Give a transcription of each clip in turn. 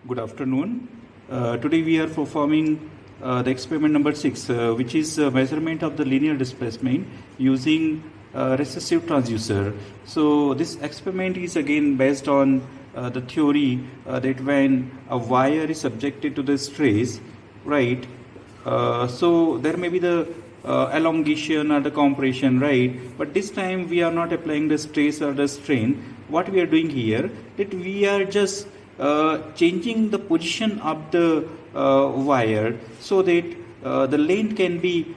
Good afternoon. Today we are performing the experiment number 6, which is measurement of the linear displacement using resistive transducer. So this experiment is again based on the theory that when a wire is subjected to the stress, right? So there may be the elongation or the compression, right? But this time we are not applying the stress or the strain. What we are doing here, that we are just changing the position of the wire so that the length can be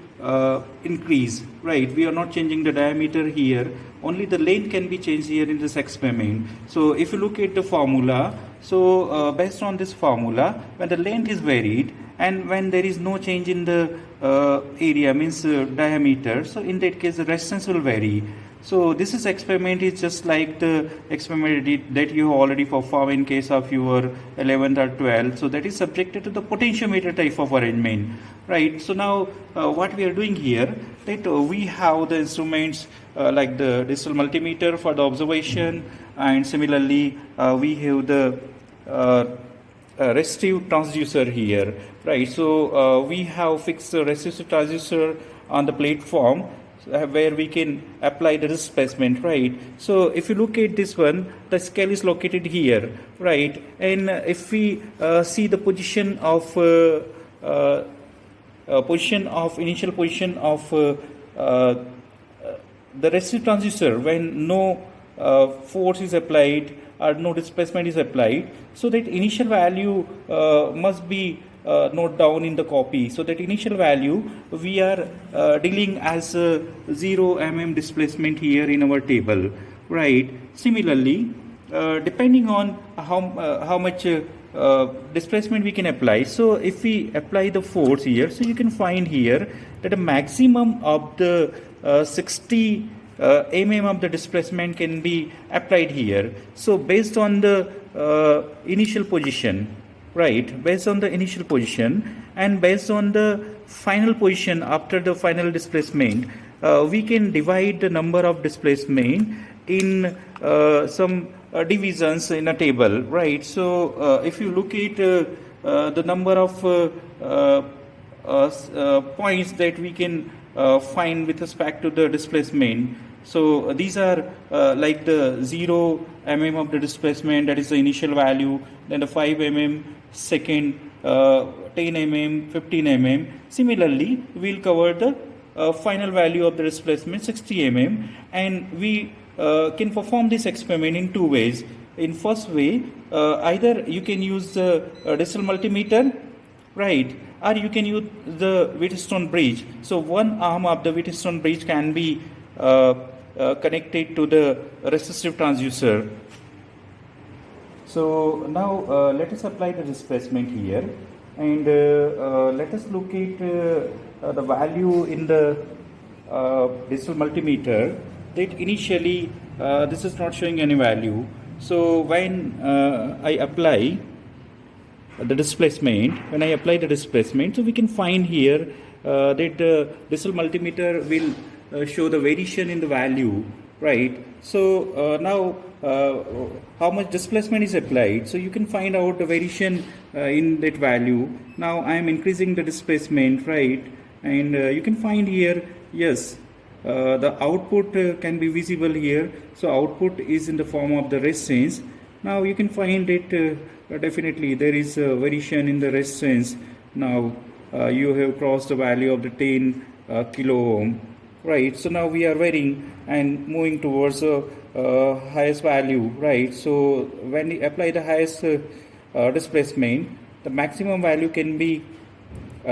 increased, right? We are not changing the diameter here, only the length can be changed here in this experiment. So if you look at the formula, so based on this formula, when the length is varied and when there is no change in the area, means diameter, so in that case the resistance will vary. So this is experiment is just like the experiment that you already performed in case of your 11th or 12th. So that is subjected to the potentiometer type of arrangement, right? So now what we are doing here, that we have the instruments like the digital multimeter for the observation, and similarly we have the resistive transducer here, right? So we have fixed the resistive transducer on the platform where we can apply the displacement, right? So if you look at this one, the scale is located here, right? And if we see the position of initial position of the resistive transducer when no force is applied or no displacement is applied, so that initial value must be note down in the copy. So that initial value we are dealing as 0 mm displacement here in our table, right? Similarly, depending on how much displacement we can apply, so if we apply the force here, so you can find here that a maximum of the 60 mm of the displacement can be applied here. So based on the initial position, right, based on the initial position and based on the final position after the final displacement, we can divide the number of displacement in some divisions in a table, right? So if you look at the number of points that we can find with respect to the displacement, so these are like the 0 mm of the displacement, that is the initial value, then the 5 mm, second, 10 mm, 15 mm. Similarly, we'll cover the final value of the displacement, 60 mm, and we can perform this experiment in two ways. In first way, either you can use the digital multimeter, right, or you can use the Wheatstone bridge. So one arm of the Wheatstone bridge can be connected to the resistive transducer. So now let us apply the displacement here, and let us look at the value in the digital multimeter. That initially this is not showing any value. So when I apply the displacement, so we can find here that the digital multimeter will show the variation in the value, right? So now how much displacement is applied, so you can find out the variation in that value. Now I am increasing the displacement, right, and you can find here, yes, the output can be visible here. So output is in the form of the resistance. Now you can find it definitely there is a variation in the resistance. Now you have crossed the value of the 10 kilo ohm, right? So now we are varying and moving towards the highest value, right? So when we apply the highest displacement, the maximum value can be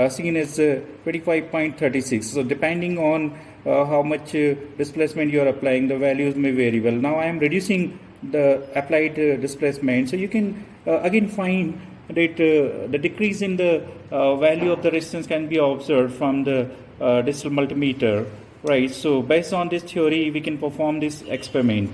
seen as 25.36. So depending on how much displacement you are applying, the values may vary. Well, now I am reducing the applied displacement, so you can again find that the decrease in the value of the resistance can be observed from the digital multimeter, right? So based on this theory, we can perform this experiment.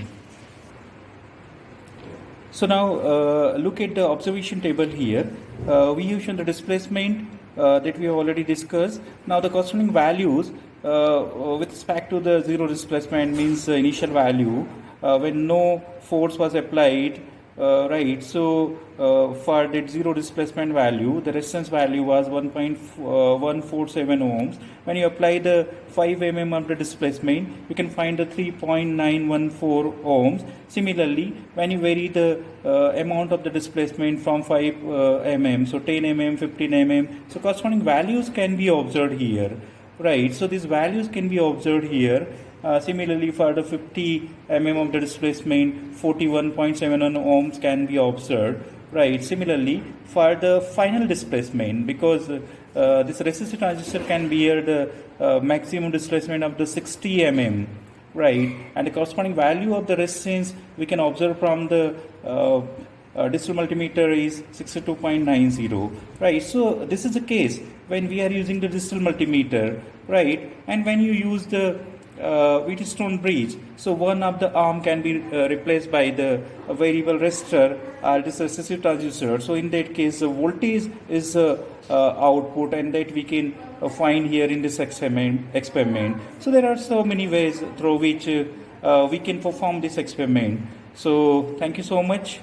So now look at the observation table here. We have shown the displacement that we have already discussed. Now the corresponding values with respect to the zero displacement means initial value when no force was applied right. So for that zero displacement value, the resistance value was 1.147 ohms. When you apply the 5 mm of the displacement, you can find the 3.914 ohms. Similarly, when you vary the amount of the displacement from 5 mm, so 10 mm, 15 mm, so corresponding values can be observed here, right? So these values can be observed here. Similarly, for the 50 mm of the displacement, 41.71 ohms can be observed, right? Similarly, for the final displacement, because this resistor transistor can bear the maximum displacement of the 60 mm, right? And the corresponding value of the resistance we can observe from the digital multimeter is 62.90, right? So this is the case when we are using the digital multimeter, right? And when you use the Wheatstone bridge, so one of the arm can be replaced by the variable resistor or this resistive transistor. So in that case, the voltage is output, and that we can find here in this experiment. So there are so many ways through which we can perform this experiment. So thank you so much.